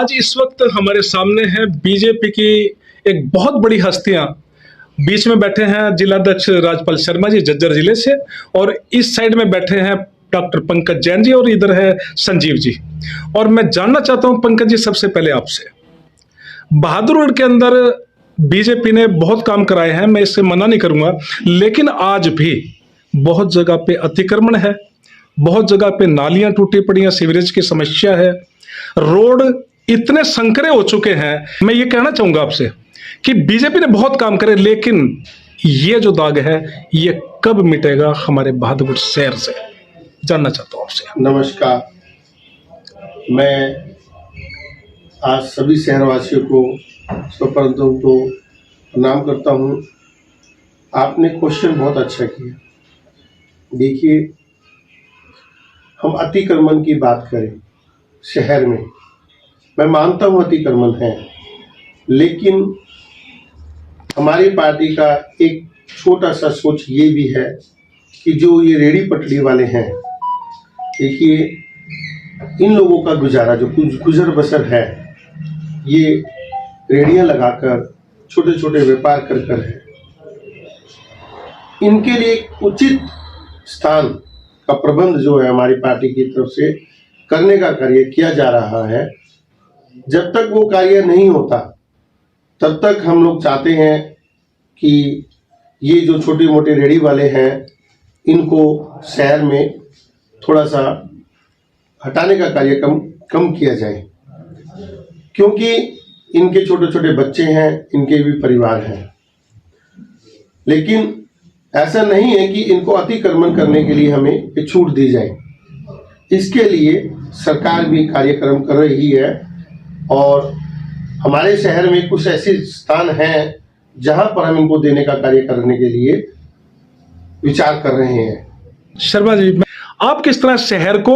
आज इस वक्त हमारे सामने है बीजेपी की एक बहुत बड़ी हस्तियां। बीच में बैठे हैं जिलाध्यक्ष राजपाल शर्मा जी झज्जर जिले से, और इस साइड में बैठे हैं डॉक्टर पंकज जैन जी, और इधर है संजीव जी। और मैं जानना चाहता हूं पंकज जी, सबसे पहले आपसे, बहादुरगढ़ के अंदर बीजेपी ने बहुत काम कराए हैं, मैं इससे मना नहीं करूंगा, लेकिन आज भी बहुत जगह पे अतिक्रमण है, बहुत जगह पे नालियां टूटी पड़ी हैं, सीवरेज की समस्या है, रोड इतने संकरे हो चुके हैं। मैं ये कहना चाहूंगा आपसे कि बीजेपी ने बहुत काम करे, लेकिन ये जो दाग है ये कब मिटेगा हमारे बहादुरगढ़ शहर से, जानना चाहता हूं आपसे। नमस्कार, मैं आज सभी शहरवासियों को स्वप्रथम तो प्रणाम करता हूं। आपने क्वेश्चन बहुत अच्छा किया। देखिए, हम अतिक्रमण की बात करें शहर में, मैं मानता हूं अतिक्रमण है, लेकिन हमारी पार्टी का एक छोटा सा सोच ये भी है कि जो ये रेहड़ी पटरी वाले हैं, देखिए इन लोगों का गुजारा जो कुछ गुजर बसर है, ये रेहड़ियाँ लगाकर छोटे छोटे व्यापार कर कर है। इनके लिए एक उचित स्थान का प्रबंध जो है हमारी पार्टी की तरफ से करने का कार्य किया जा रहा है। जब तक वो कार्य नहीं होता तब तक हम लोग चाहते हैं कि ये जो छोटे मोटे रेहड़ी वाले हैं इनको शहर में थोड़ा सा हटाने का कार्य कम किया जाए, क्योंकि इनके छोटे छोटे बच्चे हैं, इनके भी परिवार हैं। लेकिन ऐसा नहीं है कि इनको अतिक्रमण करने के लिए हमें एक छूट दी जाए। इसके लिए सरकार भी कार्यक्रम कर रही है, और हमारे शहर में कुछ ऐसे स्थान हैं जहां पर हम इनको देने का कार्य करने के लिए विचार कर रहे हैं। शर्मा जी, आप किस तरह शहर को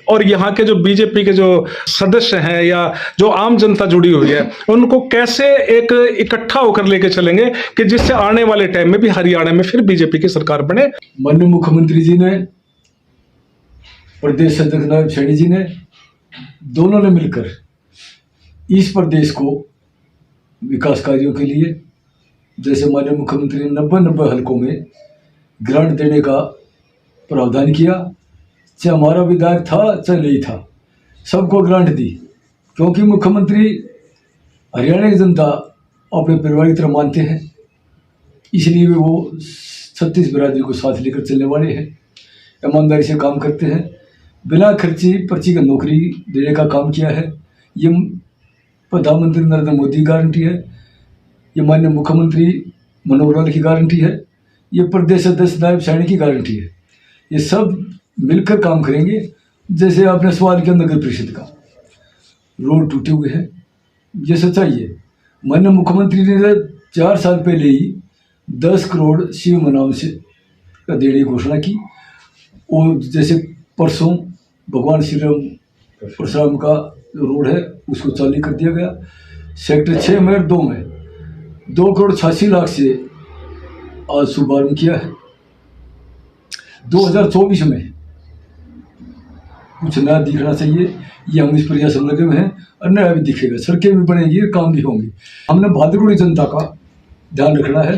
और यहाँ के जो बीजेपी के जो सदस्य हैं या जो आम जनता जुड़ी हुई है उनको कैसे एक इकट्ठा होकर लेके चलेंगे कि जिससे आने वाले टाइम में भी हरियाणा में फिर बीजेपी की सरकार बने? माननीय मुख्यमंत्री जी ने, प्रदेश अध्यक्ष नायब सैनी जी ने, दोनों ने मिलकर इस प्रदेश को विकास कार्यों के लिए, जैसे माननीय मुख्यमंत्री ने 90 हलकों में ग्रांट देने का प्रावधान किया, चाहे हमारा विधायक था चाहे नहीं था, सबको ग्रांट दी। क्योंकि मुख्यमंत्री हरियाणा की जनता अपने परिवार की तरह मानते हैं, इसलिए वे वो 36 बिरादरी को साथ लेकर चलने वाले हैं, ईमानदारी से काम करते हैं, बिना खर्ची पर्ची का नौकरी देने का काम किया है। ये प्रधानमंत्री नरेंद्र मोदी की गारंटी है, ये माननीय मुख्यमंत्री मनोहर लाल की गारंटी है, ये प्रदेश अध्यक्ष नायब सैनी की गारंटी है। ये सब मिलकर काम करेंगे। जैसे आपने सवाल किया नगर परिषद का, रोड टूटे हुए हैं, ये सच्चाई है। माननीय मुख्यमंत्री ने 4 साल पहले ही 10 करोड़ शिव मनाव से का देने की घोषणा की, और जैसे परसों भगवान श्री राम परशुराम का रोड है उसको चालू कर दिया गया। सेक्टर 6 में 2 में 2 करोड़ 86 लाख से आज शुभारंभ किया है। 2024 में कुछ नया दिखना चाहिए, ये हम इस प्रयास में लगे हुए हैं, और नया भी दिखेगा, सड़कें भी बनेंगी, काम भी होंगे। हमने बहादुरगढ़ जनता का ध्यान रखना है,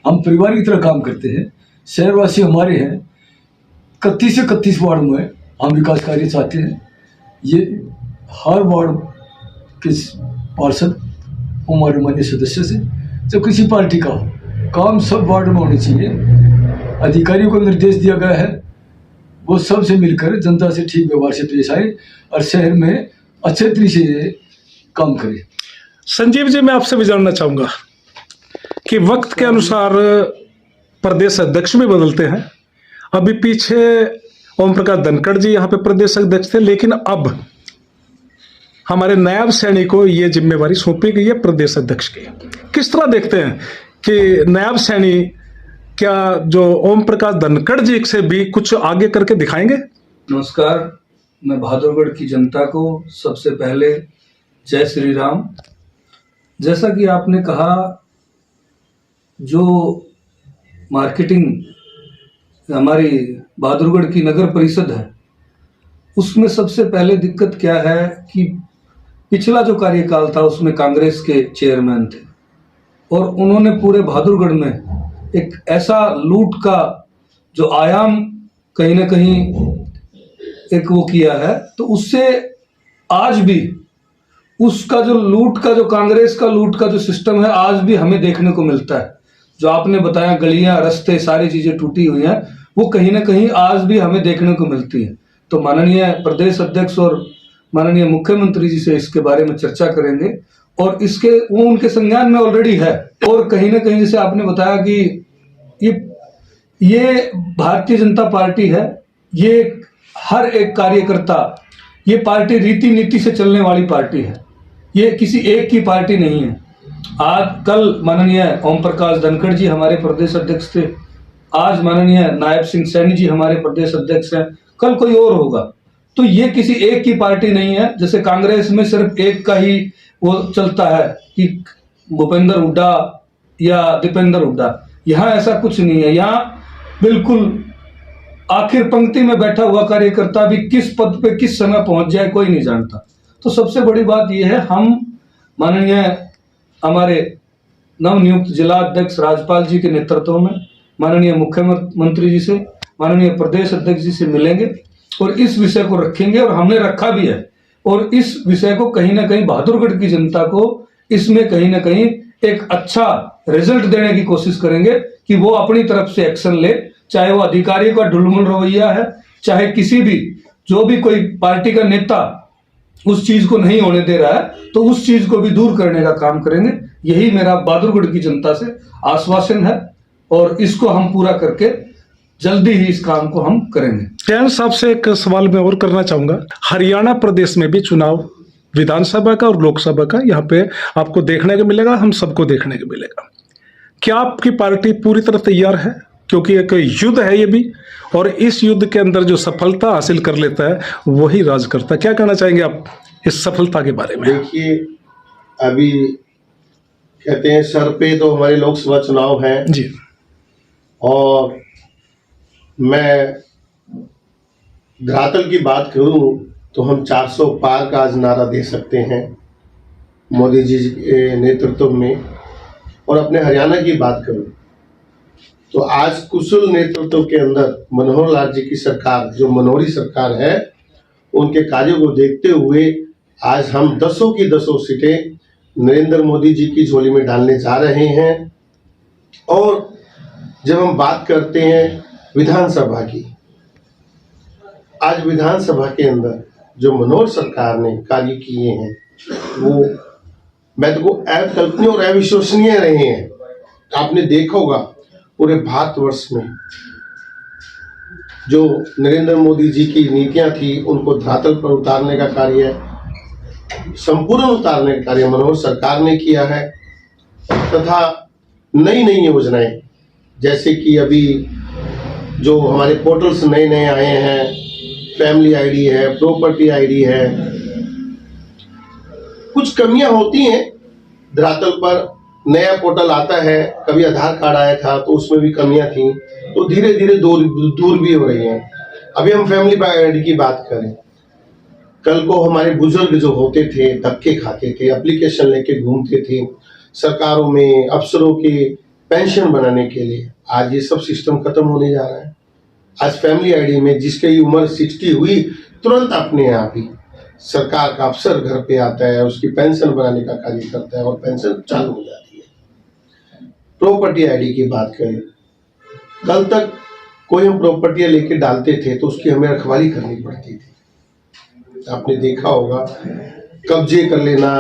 हम परिवार की तरह काम करते हैं, शहरवासी हमारे हैं। 31 से 31 वार्ड में हम विकास कार्य चाहते हैं। ये हर वार्ड के पार्षद हमारे माननीय सदस्य से, जब किसी पार्टी का हो, काम सब वार्ड में होने चाहिए। अधिकारियों को निर्देश दिया गया है वो सबसे मिलकर जनता से ठीक व्यवहार से पेश आए और शहर में अच्छे तरीके से काम करें। संजीव जी, मैं आपसे भी जानना चाहूंगा कि वक्त के अनुसार प्रदेश अध्यक्ष भी बदलते हैं। अभी पीछे ओम प्रकाश धनखड़ जी यहाँ पे प्रदेश अध्यक्ष थे, लेकिन अब हमारे नायब सैनी को ये जिम्मेवारी सौंपी गई है प्रदेश अध्यक्ष की। किस तरह देखते हैं कि नायब सैनी क्या जो ओम प्रकाश धनखड़ जी से भी कुछ आगे करके दिखाएंगे? नमस्कार, मैं बहादुरगढ़ की जनता को सबसे पहले जय श्री राम। जैसा कि आपने कहा, जो मार्केटिंग हमारी बहादुरगढ़ की नगर परिषद है, उसमें सबसे पहले दिक्कत क्या है कि पिछला जो कार्यकाल था उसमें कांग्रेस के चेयरमैन थे और उन्होंने पूरे बहादुरगढ़ में एक ऐसा लूट का जो आयाम कहीं ना कहीं एक वो किया है, तो उससे आज भी उसका जो लूट का जो कांग्रेस का लूट का जो सिस्टम है आज भी हमें देखने को मिलता है। जो आपने बताया गलियां रास्ते सारी चीजें टूटी हुई हैं, वो कहीं ना कहीं आज भी हमें देखने को मिलती है। तो माननीय प्रदेश अध्यक्ष और माननीय मुख्यमंत्री जी से इसके बारे में चर्चा करेंगे और इसके वो उनके संज्ञान में ऑलरेडी है। और कहीं ना कहीं जैसे आपने बताया कि ये भारतीय जनता पार्टी है, ये हर एक कार्यकर्ता, ये पार्टी रीति नीति से चलने वाली पार्टी है, ये किसी एक की पार्टी नहीं है। आज कल माननीय ओम प्रकाश धनखड़ जी हमारे प्रदेश अध्यक्ष थे, आज माननीय नायब सिंह सैनी जी हमारे प्रदेश अध्यक्ष हैं, कल कोई और होगा। तो ये किसी एक की पार्टी नहीं है। जैसे कांग्रेस में सिर्फ एक का ही वो चलता है कि भूपेंद्र हुड्डा या दीपेंद्र हुड्डा, यहाँ ऐसा कुछ नहीं है। यहाँ बिल्कुल आखिर पंक्ति में बैठा हुआ कार्यकर्ता भी किस पद पे किस समय पहुंच जाए कोई नहीं जानता। तो सबसे बड़ी बात यह है, हम माननीय हमारे नवनियुक्त जिला अध्यक्ष राजपाल जी के नेतृत्व में माननीय मुख्यमंत्री जी से, माननीय प्रदेश अध्यक्ष जी से मिलेंगे और इस विषय को रखेंगे और हमने रखा भी है। और इस विषय को कहीं ना कहीं बहादुरगढ़ की जनता को इसमें कहीं ना कहीं एक अच्छा रिजल्ट देने की कोशिश करेंगे कि वो अपनी तरफ से एक्शन ले, चाहे वो अधिकारी का ढुलमुल रवैया है, चाहे किसी भी जो भी कोई पार्टी का नेता उस चीज को नहीं होने दे रहा है, तो उस चीज को भी दूर करने का काम करेंगे। यही मेरा बहादुरगढ़ की जनता से आश्वासन है और इसको हम पूरा करके जल्दी ही इस काम को हम करेंगे। जयंत साहब से एक सवाल मैं और करना चाहूंगा। हरियाणा प्रदेश में भी चुनाव विधानसभा का और लोकसभा का यहाँ पे आपको देखने को मिलेगा, हम सबको देखने को मिलेगा। क्या आपकी पार्टी पूरी तरह तैयार है? क्योंकि एक युद्ध है ये भी, और इस युद्ध के अंदर जो सफलता हासिल कर लेता है वही राज करता है। क्या कहना चाहेंगे आप इस सफलता के बारे में? देखिए, अभी कहते हैं सर पे तो हमारे लोकसभा चुनाव हैं जी, और मैं धरातल की बात करूं तो हम 400 पार का आज नारा दे सकते हैं मोदी जी के नेतृत्व में। और अपने हरियाणा की बात करूं तो आज कुशल नेतृत्व के अंदर मनोहर लाल जी की सरकार, जो मनोहरी सरकार है, उनके कार्यों को देखते हुए आज हम 10 की 10 सीटें नरेंद्र मोदी जी की झोली में डालने जा रहे हैं। और जब हम बात करते हैं विधानसभा की, आज विधानसभा के अंदर जो मनोहर सरकार ने कार्य किए हैं वो मैं तो अकल्पनीय और अविश्वसनीय रहे हैं। आपने देखा होगा पूरे भारतवर्ष में जो नरेंद्र मोदी जी की नीतियां थी उनको धरातल पर उतारने का कार्य, संपूर्ण उतारने का कार्य मनोहर सरकार ने किया है। तथा नई नई योजनाएं, जैसे कि अभी जो हमारे पोर्टल्स नए नए आए हैं, फैमिली आईडी है, प्रॉपर्टी आईडी है, कुछ कमियां होती हैं धरातल पर। नया पोर्टल आता है, कभी आधार कार्ड आया था तो उसमें भी कमियां थी, तो धीरे धीरे दूर भी हो रही हैं। अभी हम फैमिली आईडी की बात करें, कल को हमारे बुजुर्ग जो होते थे धक्के खाते थे, एप्लीकेशन लेके घूमते थे सरकारों में, अफसरों के पेंशन बनाने के लिए, आज ये सब सिस्टम खत्म होने जा रहा है। आज फैमिली आईडी में जिसकी उम्र 60 हुई, तुरंत अपने आप ही सरकार का अफसर घर पे आता है, उसकी पेंशन बनाने का कार्य करता है और पेंशन चालू हो जाती है। प्रॉपर्टी आईडी की बात करें, कल तक कोई हम प्रॉपर्टियां लेके डालते थे तो उसकी हमें रखवाली करनी पड़ती थी। आपने देखा होगा कब्जे कर लेना,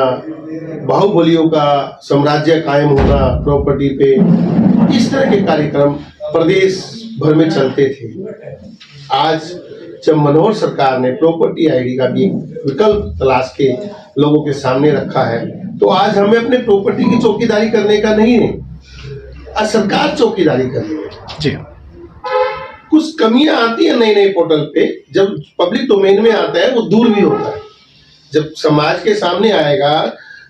बाहुबलियों का साम्राज्य कायम होना प्रॉपर्टी पे, इस तरह के कार्यक्रम प्रदेश भर में चलते थे। आज जब मनोहर सरकार ने प्रॉपर्टी आईडी का भी विकल्प तलाश के लोगों के सामने रखा है, तो आज हमें अपने प्रॉपर्टी की चौकीदारी करने का नहीं है, आज सरकार चौकीदारी कर रही है। जी, कुछ कमियां आती है नए नए पोर्टल पे, जब पब्लिक डोमेन में आता है वो दूर भी होता है। जब समाज के सामने आएगा,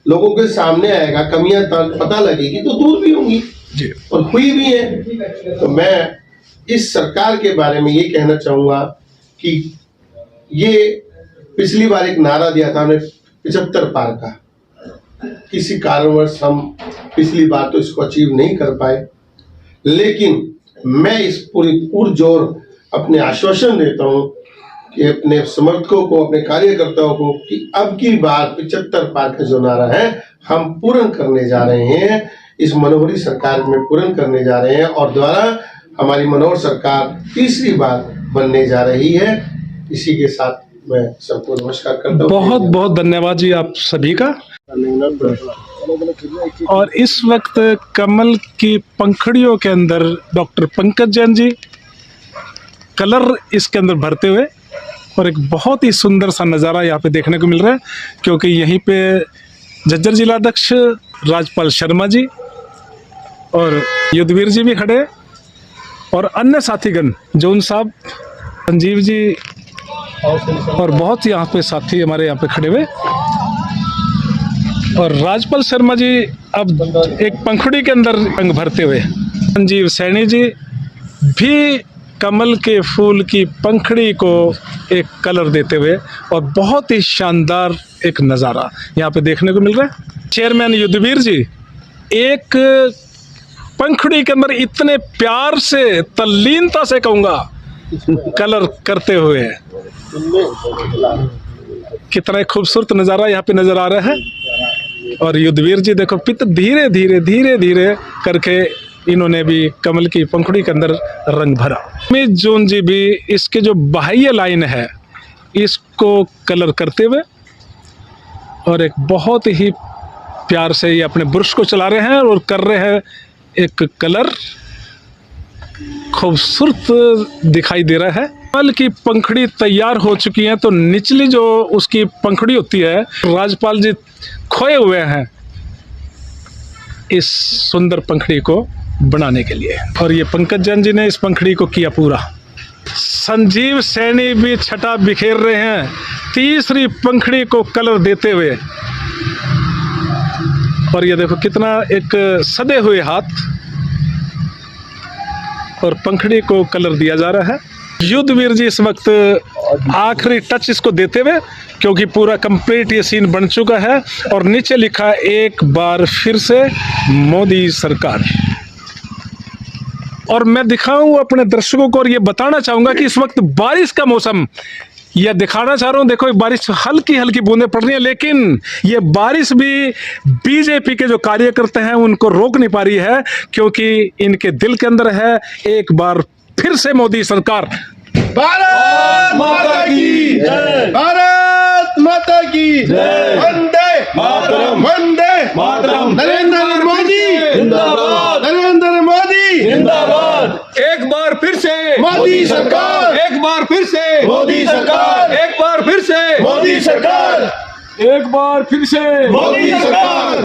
लोगों के सामने आएगा, कमियां पता लगेगी तो दूर भी होंगी जी, और हुई भी है। तो मैं इस सरकार के बारे में ये कहना चाहूंगा कि ये पिछली बार एक नारा दिया था हमने, 75 पार का। किसी कारणवश हम पिछली बार तो इसको अचीव नहीं कर पाए, लेकिन मैं इस पूरी पुरजोर अपने आश्वासन देता हूं कि अपने समर्थकों को, अपने कार्यकर्ताओं को, कि अब की बार 75 पार का जो नारा है हम पूर्ण करने जा रहे हैं। इस मनोहरी सरकार में पूर्ण करने जा रहे हैं और द्वारा हमारी मनोहर सरकार तीसरी बार बनने जा रही है। इसी के साथ मैं सबको नमस्कार करता हूँ। बहुत बहुत धन्यवाद जी आप सभी का। और इस वक्त कमल की पंखड़ियों के अंदर डॉक्टर पंकज जैन जी कलर इसके अंदर भरते हुए, और एक बहुत ही सुंदर सा नज़ारा यहाँ पे देखने को मिल रहा है, क्योंकि यहीं पे झज्जर जिलाध्यक्ष राजपाल शर्मा जी और युद्धवीर जी भी खड़े, और अन्य साथीगण जौन साहब, संजीव जी और बहुत यहाँ पे साथी हमारे यहाँ पे खड़े हुए। और राजपाल शर्मा जी अब एक पंखुड़ी के अंदर रंग भरते हुए, संजीव सैनी जी भी कमल के फूल की पंखड़ी को एक कलर देते हुए, और बहुत ही शानदार एक नज़ारा यहाँ पे देखने को मिल रहा है। चेयरमैन युद्धवीर जी एक पंखड़ी के अंदर इतने प्यार से, तल्लीनता से कहूँगा, कलर करते हुए, कितना खूबसूरत नज़ारा यहाँ पे नज़र आ रहा है। और युद्धवीर जी देखो पित धीरे धीरे धीरे धीरे करके इन्होंने भी कमल की पंखुड़ी के अंदर रंग भरा। अमित जून जी भी इसके जो बाह्य लाइन है इसको कलर करते हुए, और एक बहुत ही प्यार से ये अपने ब्रश को चला रहे हैं और कर रहे हैं एक कलर, खूबसूरत दिखाई दे रहा है। कमल की पंखड़ी तैयार हो चुकी है, तो निचली जो उसकी पंखड़ी होती है, राजपाल जी खोए हुए हैं इस सुंदर पंखड़ी को बनाने के लिए, और ये पंकज जैन जी ने इस पंखड़ी को किया पूरा। संजीव सैनी भी छटा बिखेर रहे हैं तीसरी पंखड़ी को कलर देते हुए, और ये देखो कितना एक सदे हुए हाथ, और पंखड़ी को कलर दिया जा रहा है। युद्धवीर जी इस वक्त आखिरी टच इसको देते हुए, क्योंकि पूरा कंप्लीट ये सीन बन चुका है, और नीचे लिखा एक बार फिर से मोदी सरकार। और मैं दिखाऊं अपने दर्शकों को और ये बताना चाहूंगा कि इस वक्त बारिश का मौसम, यह दिखाना चाह रहा हूं, देखो बारिश हल्की हल्की बूंदें पड़ रही हैं, लेकिन ये बारिश भी बीजेपी के जो कार्यकर्ता हैं उनको रोक नहीं पा रही है, क्योंकि इनके दिल के अंदर है एक बार फिर से मोदी सरकार। भारत माता की जय, भारत माता की जय, वंदे मातरम, वंदे मातरम, नरेंद्र मोदी जिंदाबाद, नरेंद्र मोदी जिंदाबाद। एक बार फिर से मोदी सरकार, एक बार फिर से मोदी सरकार, एक बार फिर से मोदी सरकार, एक बार फिर से मोदी सरकार।